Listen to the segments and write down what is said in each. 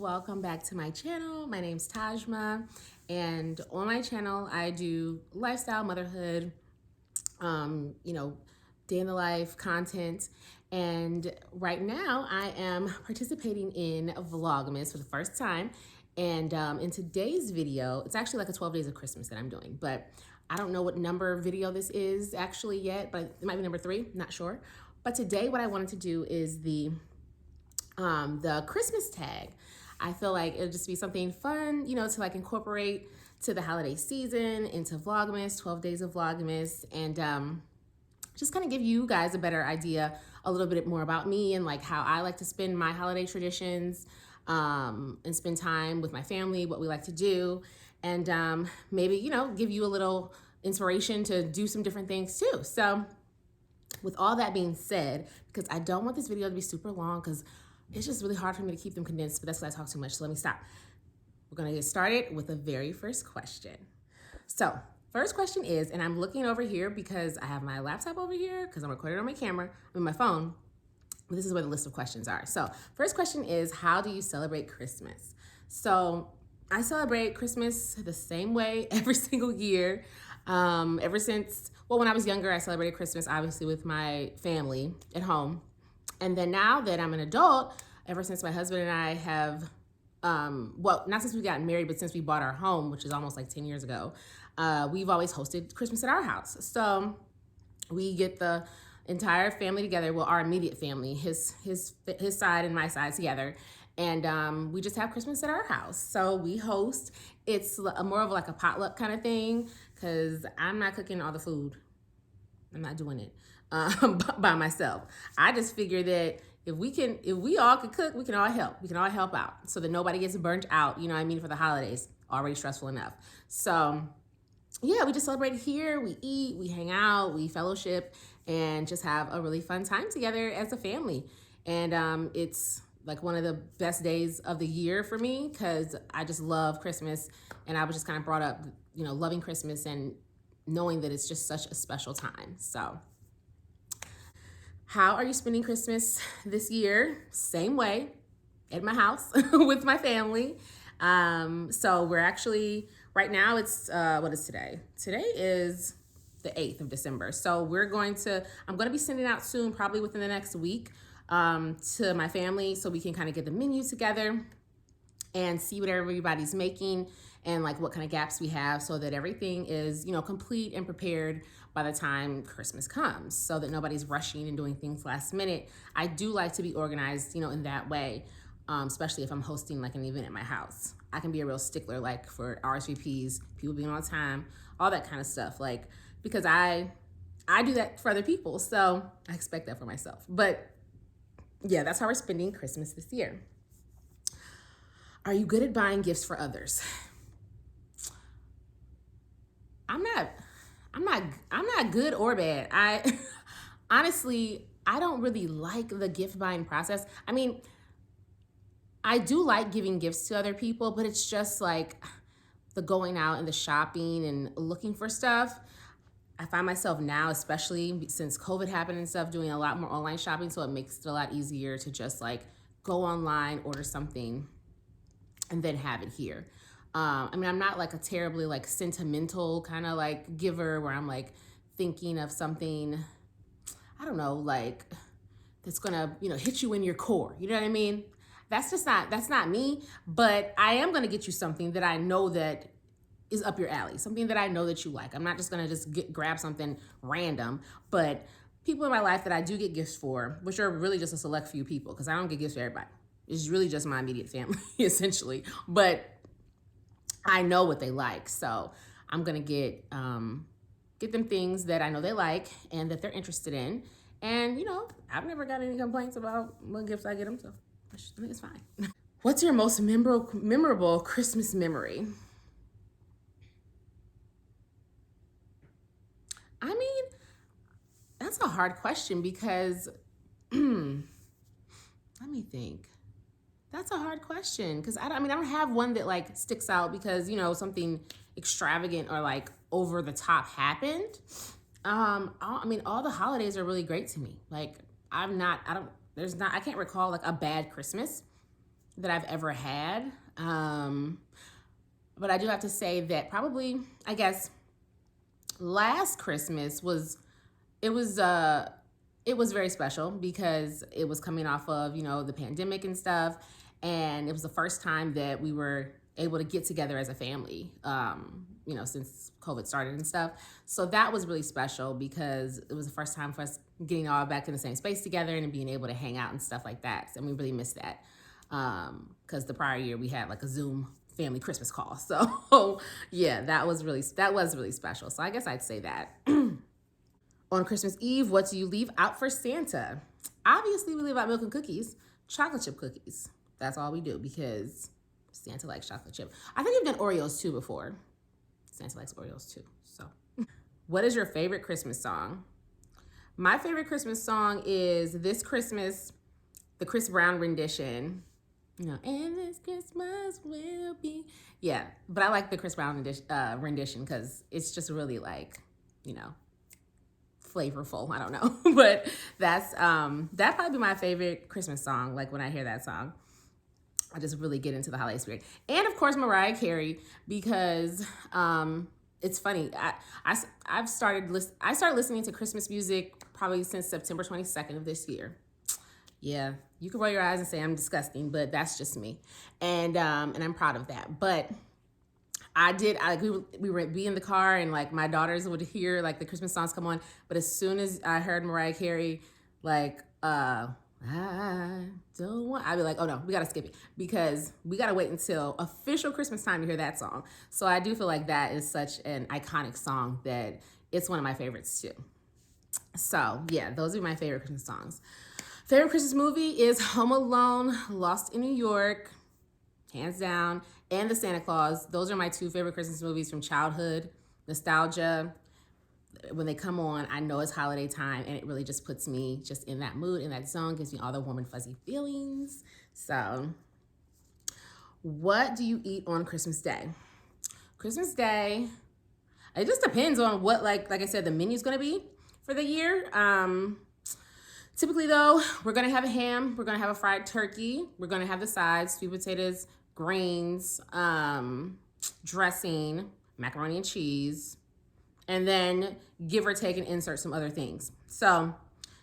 welcome back to my channel. My name's Tajma, and on my channel I do lifestyle, motherhood, day in the life content. And right now I am participating in Vlogmas for the first time. And in today's video, it's actually like a 12 days of Christmas that I'm doing, but I don't know what number video this is actually yet, but it might be number 3, not sure. But today what I wanted to do is the Christmas tag. I feel like it'll just be something fun, to like incorporate to the holiday season, into Vlogmas, 12 days of Vlogmas, and just kind of give you guys a better idea, a little bit more about me and like how I like to spend my holiday traditions, and spend time with my family, what we like to do, and maybe, give you a little inspiration to do some different things too. So with all that being said, because I don't want this video to be super long, because it's just really hard for me to keep them condensed, but that's because I talk too much, so let me stop. We're gonna get started with the very first question. So, first question is, and I'm looking over here because I have my laptop over here, because I'm recording on my camera, my phone, but this is where the list of questions are. So, first question is, how do you celebrate Christmas? So, I celebrate Christmas the same way every single year. Ever since, when I was younger, I celebrated Christmas, obviously, with my family at home. And then now that I'm an adult, ever since my husband and I have, not since we got married, but since we bought our home, which is almost like 10 years ago, we've always hosted Christmas at our house. So we get the entire family together, well, our immediate family, his side and my side together, and we just have Christmas at our house. So we host. It's more of like a potluck kind of thing, because I'm not cooking all the food. I'm not doing it by myself. I just figure that if we all could cook, we can all help. We can all help out so that nobody gets burnt out, for the holidays. Already stressful enough. So yeah, we just celebrate here. We eat, we hang out, we fellowship, and just have a really fun time together as a family. And it's like one of the best days of the year for me, because I just love Christmas, and I was just kind of brought up, loving Christmas and knowing that it's just such a special time. So how are you spending Christmas this year? Same way, at my house with my family. So we're actually, right now it's, what is today? Today is the 8th of December. So I'm going to be sending out soon, probably within the next week, to my family, so we can kind of get the menu together and see what everybody's making and like what kind of gaps we have, so that everything is, complete and prepared by the time Christmas comes, so that nobody's rushing and doing things last minute. I do like to be organized, in that way, especially if I'm hosting like an event at my house. I can be a real stickler, like for RSVPs, people being on time, all that kind of stuff, like, because I do that for other people, so I expect that for myself. But yeah, that's how we're spending Christmas this year. Are you good at buying gifts for others? I'm not good or bad. I honestly, I don't really like the gift buying process. I mean, I do like giving gifts to other people, but it's just like the going out and the shopping and looking for stuff. I find myself now, especially since COVID happened and stuff, doing a lot more online shopping, so it makes it a lot easier to just like go online, order something, and then have it here. I'm not like a terribly like sentimental kind of like giver, where I'm like thinking of something, I don't know, like that's gonna, hit you in your core. You know what I mean? That's not me, but I am gonna get you something that I know that is up your alley, something that I know that you like. I'm not just gonna grab something random, but people in my life that I do get gifts for, which are really just a select few people, because I don't get gifts for everybody. It's really just my immediate family, essentially. But I know what they like, so I'm gonna get them things that I know they like and that they're interested in. And I've never got any complaints about what gifts I get them, so I think it's fine. What's your most memorable Christmas memory? I mean, that's a hard question, because let me think. That's a hard question, because I don't have one that like sticks out because, something extravagant or like over the top happened. All the holidays are really great to me. Like I can't recall like a bad Christmas that I've ever had. But I do have to say that probably, I guess, last Christmas it was it was very special because it was coming off of, you know, the pandemic and stuff, and it was the first time that we were able to get together as a family, you know, since COVID started and stuff. So that was really special because it was the first time for us getting all back in the same space together and being able to hang out and stuff like that. And we really missed that because the prior year we had like a Zoom family Christmas call. So yeah, that was really special. So I guess I'd say that. On Christmas Eve, what do you leave out for Santa? Obviously, we leave out milk and cookies, chocolate chip cookies. That's all we do because Santa likes chocolate chip. I think we've done Oreos too before. Santa likes Oreos too. So, what is your favorite Christmas song? My favorite Christmas song is This Christmas, the Chris Brown rendition. You know, and this Christmas will be. Yeah, but I like the Chris Brown rendition because it's just really like, you know, flavorful. I don't know. But that's that'd probably be my favorite Christmas song. Like when I hear that song, I just really get into the holiday spirit. And of course Mariah Carey, because it's funny. I started listening to Christmas music probably since September 22nd of this year. Yeah, you can roll your eyes and say I'm disgusting, but that's just me. And I'm proud of that. But we would be in the car and like my daughters would hear like the Christmas songs come on. But as soon as I heard Mariah Carey, like, I don't want, I'd be like, oh no, we gotta skip it because we gotta wait until official Christmas time to hear that song. So I do feel like that is such an iconic song that it's one of my favorites too. So yeah, those are my favorite Christmas songs. Favorite Christmas movie is Home Alone, Lost in New York, hands down, and The Santa Claus. Those are my two favorite Christmas movies from childhood, nostalgia. When they come on, I know it's holiday time, and it really just puts me just in that mood, in that zone, gives me all the warm and fuzzy feelings. So, what do you eat on Christmas Day? Christmas Day, it just depends on what, like I said, the menu's gonna be for the year. Typically though, we're gonna have a ham, we're gonna have a fried turkey, we're gonna have the sides, sweet potatoes, greens, dressing, macaroni and cheese, and then give or take and insert some other things. So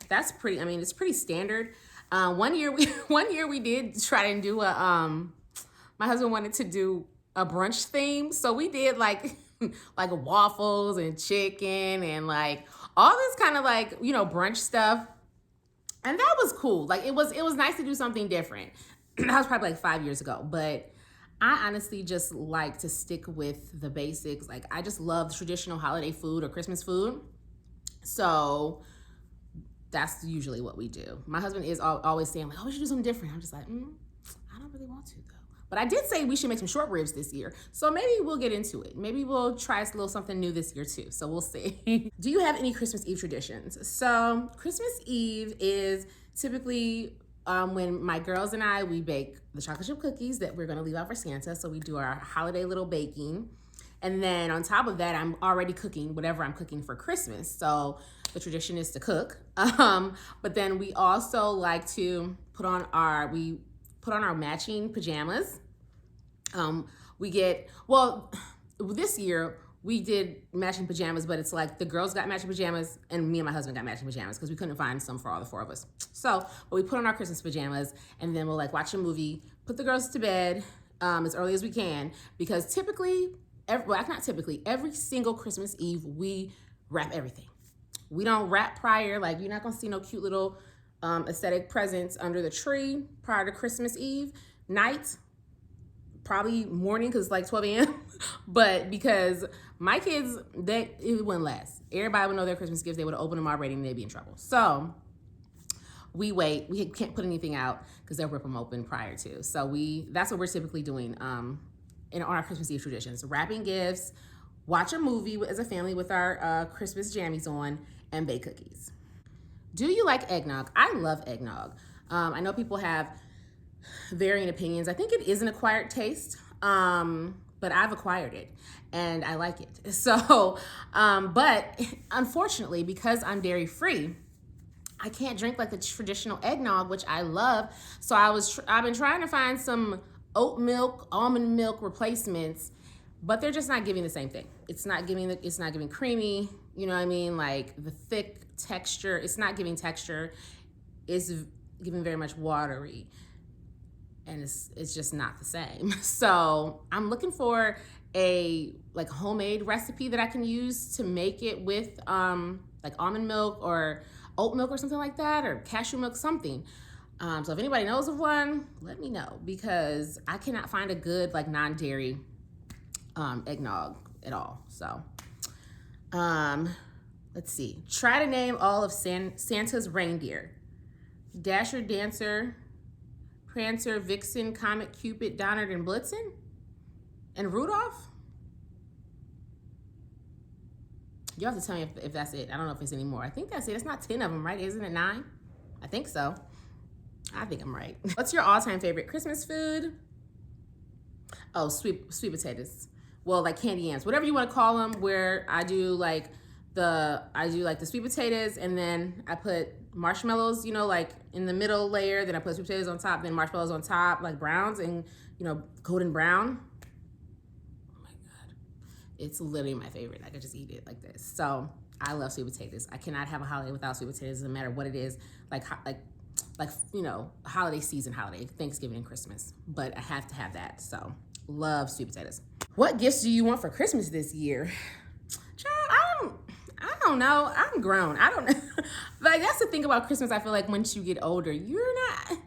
that's pretty, I mean, it's pretty standard. One year we did try and do my husband wanted to do a brunch theme. So we did like waffles and chicken and like all this kind of like, you know, brunch stuff. And that was cool. Like it was nice to do something different. That was probably like 5 years ago, but I honestly just like to stick with the basics. Like I just love traditional holiday food or Christmas food. So that's usually what we do. My husband is always saying like, oh, we should do something different. I'm just like, I don't really want to though. But I did say we should make some short ribs this year. So maybe we'll get into it. Maybe we'll try a little something new this year too. So we'll see. Do you have any Christmas Eve traditions? So Christmas Eve is typically when my girls and I, we bake the chocolate chip cookies that we're gonna leave out for Santa. So we do our holiday little baking. And then on top of that, I'm already cooking whatever I'm cooking for Christmas. So the tradition is to cook. But then we also like to put on our matching pajamas. This year we did matching pajamas, but it's like the girls got matching pajamas and me and my husband got matching pajamas because we couldn't find some for all the four of us. So, but we put on our Christmas pajamas and then we'll like watch a movie, put the girls to bed as early as we can because every single Christmas Eve we wrap everything. We don't wrap prior, like you're not gonna see no cute little aesthetic presents under the tree prior to Christmas Eve night, probably morning because it's like 12 a.m. But because my kids, it wouldn't last. Everybody would know their Christmas gifts. They would open them already and they'd be in trouble. So we wait. We can't put anything out because they'll rip them open prior to. So that's what we're typically doing on our Christmas Eve traditions. Wrapping gifts, watch a movie as a family with our Christmas jammies on, and bake cookies. Do you like eggnog? I love eggnog. I know people have varying opinions. I think it is an acquired taste, but I've acquired it and I like it. So, but unfortunately, because I'm dairy free, I can't drink like the traditional eggnog, which I love. So I've been trying to find some oat milk, almond milk replacements, but they're just not giving the same thing. It's not giving creamy, you know what I mean? Like the thick texture, it's not giving texture. It's giving very much watery. And it's just not the same. So I'm looking for a like homemade recipe that I can use to make it with like almond milk or oat milk or something like that, or cashew milk, something. So if anybody knows of one, let me know, because I cannot find a good like non-dairy eggnog at all. So let's see. Try to name all of Santa's reindeer: Dasher, Dancer, Prancer, Vixen, Comet, Cupid, Donner, and Blitzen, and Rudolph. You have to tell me if that's it. I don't know if it's any more. I think that's it. It's not 10 of them, right? Isn't it 9? I think so. I think I'm right. What's your all-time favorite Christmas food? Oh, sweet potatoes. Well, like candy yams, whatever you want to call them. Where I do like the sweet potatoes, and then I put marshmallows, you know, like in the middle layer. Then I put sweet potatoes on top, then marshmallows on top, like browns and, you know, golden brown. It's literally my favorite. I could just eat it like this. So I love sweet potatoes. I cannot have a holiday without sweet potatoes. Doesn't matter what it is. Like you know, holiday season, Thanksgiving and Christmas. But I have to have that. So love sweet potatoes. What gifts do you want for Christmas this year? Child, I don't know. I'm grown. I don't know. Like that's the thing about Christmas. I feel like once you get older, you're not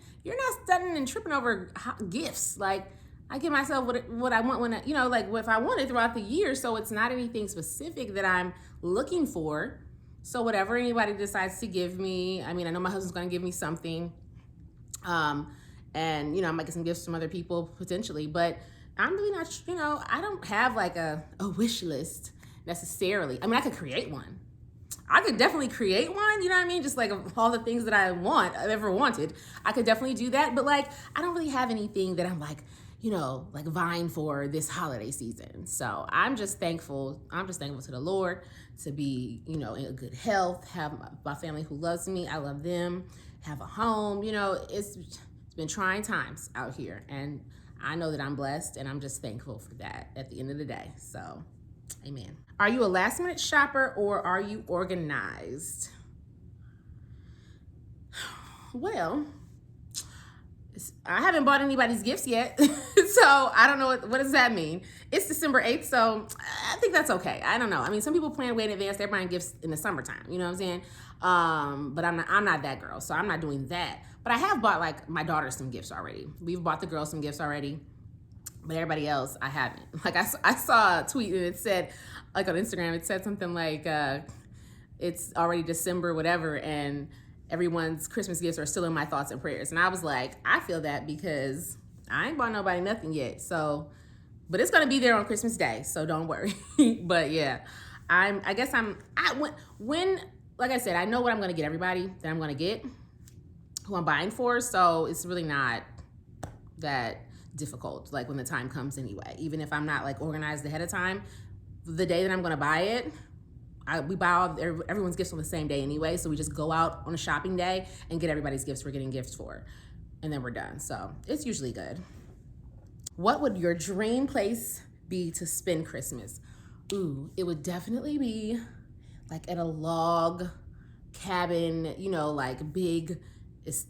stunning and tripping over gifts. Like I give myself what I want when I, you know, like if I want it throughout the year. So it's not anything specific that I'm looking for. So whatever anybody decides to give me, I mean, I know my husband's going to give me something. And, you know, I might get some gifts from other people potentially, but I'm really not, you know, I don't have like a wish list necessarily. I mean, I could create one. I could definitely create one, you know what I mean? Just like all the things that I've ever wanted. I could definitely do that. But like, I don't really have anything that I'm like, you know, like vying for this holiday season. So I'm just thankful. I'm just thankful to the Lord to be, you know, in good health, have my family who loves me. I love them, have a home. You know, it's been trying times out here. And I know that I'm blessed, and I'm just thankful for that at the end of the day. So, amen. Are you a last minute shopper or are you organized? Well, I haven't bought anybody's gifts yet, so I don't know what does that mean. It's December 8th, so I think that's okay. I don't know. I mean, some people plan way in advance. They're buying gifts in the summertime, you know what I'm saying? But I'm not that girl, so I'm not doing that. But I have bought like my daughter some gifts already. We've bought the girls some gifts already, but everybody else I haven't. Like I saw a tweet and it said, like on Instagram, it said something like it's already December, whatever, and everyone's Christmas gifts are still in my thoughts and prayers. And I was like, I feel that because I ain't bought nobody nothing yet. So, but it's gonna be there on Christmas Day, so don't worry. But yeah, when like I said, I know what I'm gonna get everybody that I'm gonna get, who I'm buying for. So it's really not that difficult, like when the time comes anyway. Even if I'm not like organized ahead of time, the day that I'm gonna buy it, we buy everyone's gifts on the same day anyway, so we just go out on a shopping day and get everybody's gifts we're getting gifts for, and then we're done. So it's usually good. What would your dream place be to spend Christmas? Ooh, it would definitely be like at a log cabin, you know, like big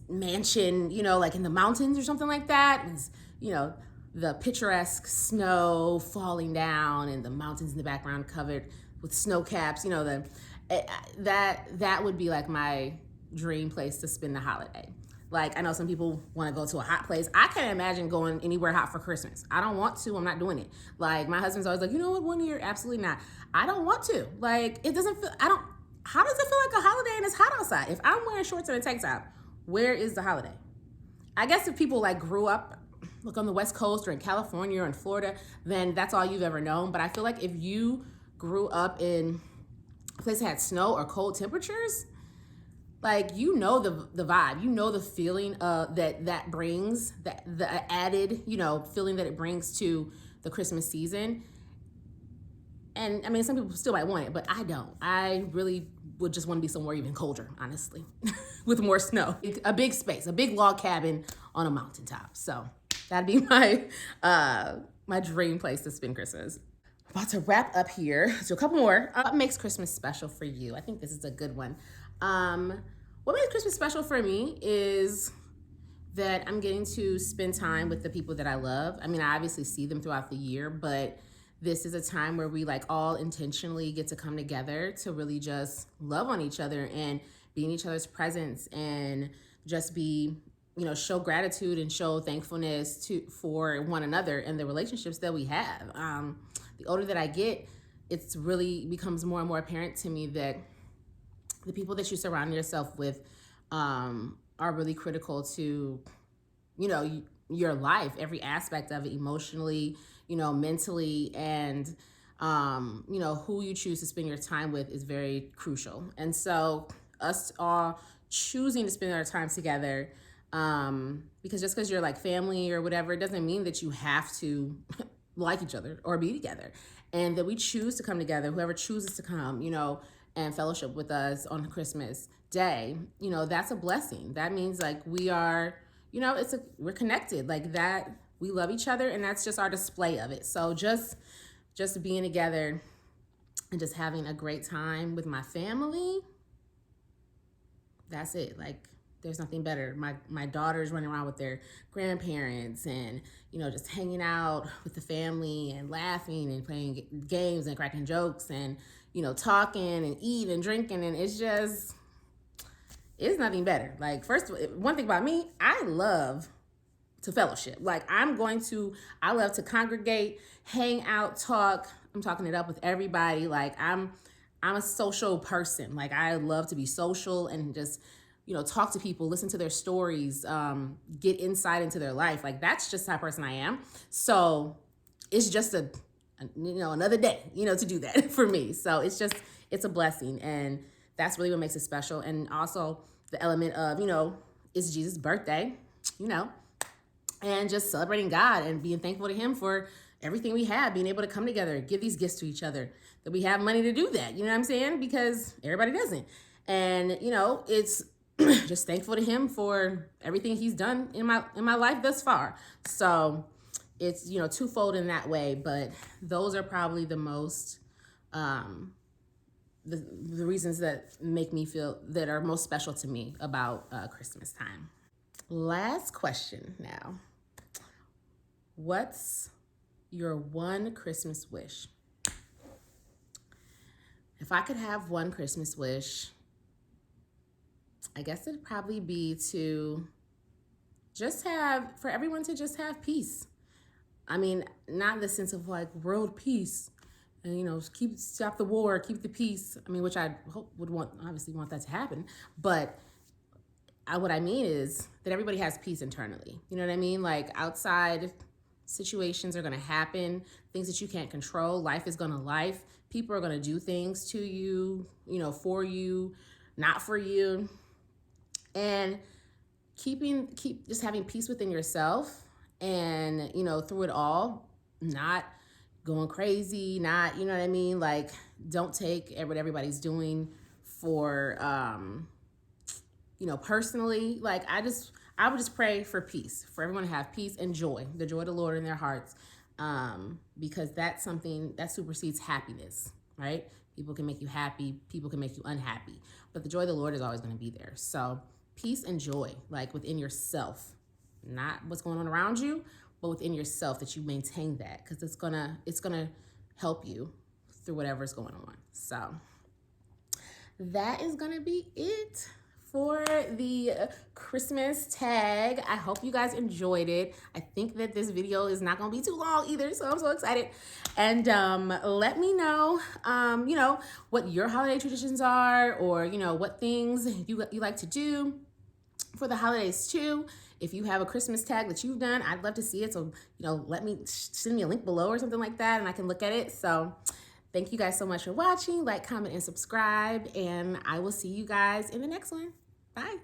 mansion, you know, like in the mountains or something like that. It's, you know, the picturesque snow falling down and the mountains in the background covered with snow caps, you know, that would be like my dream place to spend the holiday. Like, I know some people want to go to a hot place. I can't imagine going anywhere hot for Christmas. I don't want to. I'm not doing it. Like, my husband's always like, you know what, one year, absolutely not. I don't want to. Like, it doesn't feel, how does it feel like a holiday and it's hot outside? If I'm wearing shorts and a tank top, where is the holiday? I guess if people like grew up like on the West Coast or in California or in Florida, then that's all you've ever known. But I feel like if you grew up in a place that had snow or cold temperatures, like, you know the vibe, you know the feeling that brings, the added, you know, feeling that it brings to the Christmas season. And I mean, some people still might want it, but I don't. I really would just want to be somewhere even colder, honestly, with more snow. A big space, a big log cabin on a mountaintop. So that'd be my my dream place to spend Christmas. About to wrap up here. So a couple more. What makes Christmas special for you? I think this is a good one. What makes Christmas special for me is that I'm getting to spend time with the people that I love. I mean, I obviously see them throughout the year, but this is a time where we like all intentionally get to come together to really just love on each other and be in each other's presence and just be, you know, show gratitude and show thankfulness for one another and the relationships that we have. The older that I get, it's really becomes more and more apparent to me that the people that you surround yourself with are really critical to, you know, your life, every aspect of it, emotionally, you know, mentally, and, you know, who you choose to spend your time with is very crucial. And so us all choosing to spend our time together, because just because you're like family or whatever, it doesn't mean that you have to like each other or be together. And that we choose to come together, whoever chooses to come, you know, and fellowship with us on Christmas Day, you know, that's a blessing. That means like we are, you know, we're connected like that. We love each other, and that's just our display of it. So just being together and just having a great time with my family, that's it. Like, there's nothing better. My daughters running around with their grandparents and, you know, just hanging out with the family and laughing and playing games and cracking jokes and, you know, talking and eating and drinking. And it's nothing better. Like, first, one thing about me, I love to fellowship. Like, I love to congregate, hang out, talk. I'm talking it up with everybody. Like, I'm a social person. Like, I love to be social and just, you know, talk to people, listen to their stories, get insight into their life. Like, that's just the type of person I am. So it's just another day, you know, to do that for me. So it's a blessing. And that's really what makes it special. And also the element of, you know, it's Jesus' birthday, you know, and just celebrating God and being thankful to him for everything we have, being able to come together, give these gifts to each other, that we have money to do that. You know what I'm saying? Because everybody doesn't. And, you know, it's just thankful to him for everything he's done in my life thus far. So it's, you know, twofold in that way, but those are probably the most, the reasons that make me feel that are most special to me about Christmas time. Last question now. What's your one Christmas wish? If I could have one Christmas wish, I guess it'd probably be for everyone to just have peace. I mean, not in the sense of like world peace and, you know, stop the war, keep the peace. I mean, which I obviously want that to happen. But what I mean is that everybody has peace internally. You know what I mean? Like, outside situations are going to happen, things that you can't control. Life is going to life. People are going to do things to you, you know, for you, not for you. And just having peace within yourself and, you know, through it all, not going crazy, not, you know what I mean? Like, don't take what everybody's doing for, you know, personally. Like, I would just pray for peace, for everyone to have peace and joy, the joy of the Lord in their hearts, because that's something that supersedes happiness, right? People can make you happy, people can make you unhappy, but the joy of the Lord is always going to be there. So peace and joy, like within yourself, not what's going on around you, but within yourself, that you maintain that, because it's gonna help you through whatever's going on. So that is gonna be it for the Christmas tag. I hope you guys enjoyed it. I think that this video is not gonna be too long either, so I'm so excited. And let me know, you know, what your holiday traditions are, or, you know, what things you like to do for the holidays too. If you have a Christmas tag that you've done, I'd love to see it. So, you know, send me a link below or something like that, and I can look at it. So thank you guys so much for watching. Like, comment, and subscribe, and I will see you guys in the next one. Bye.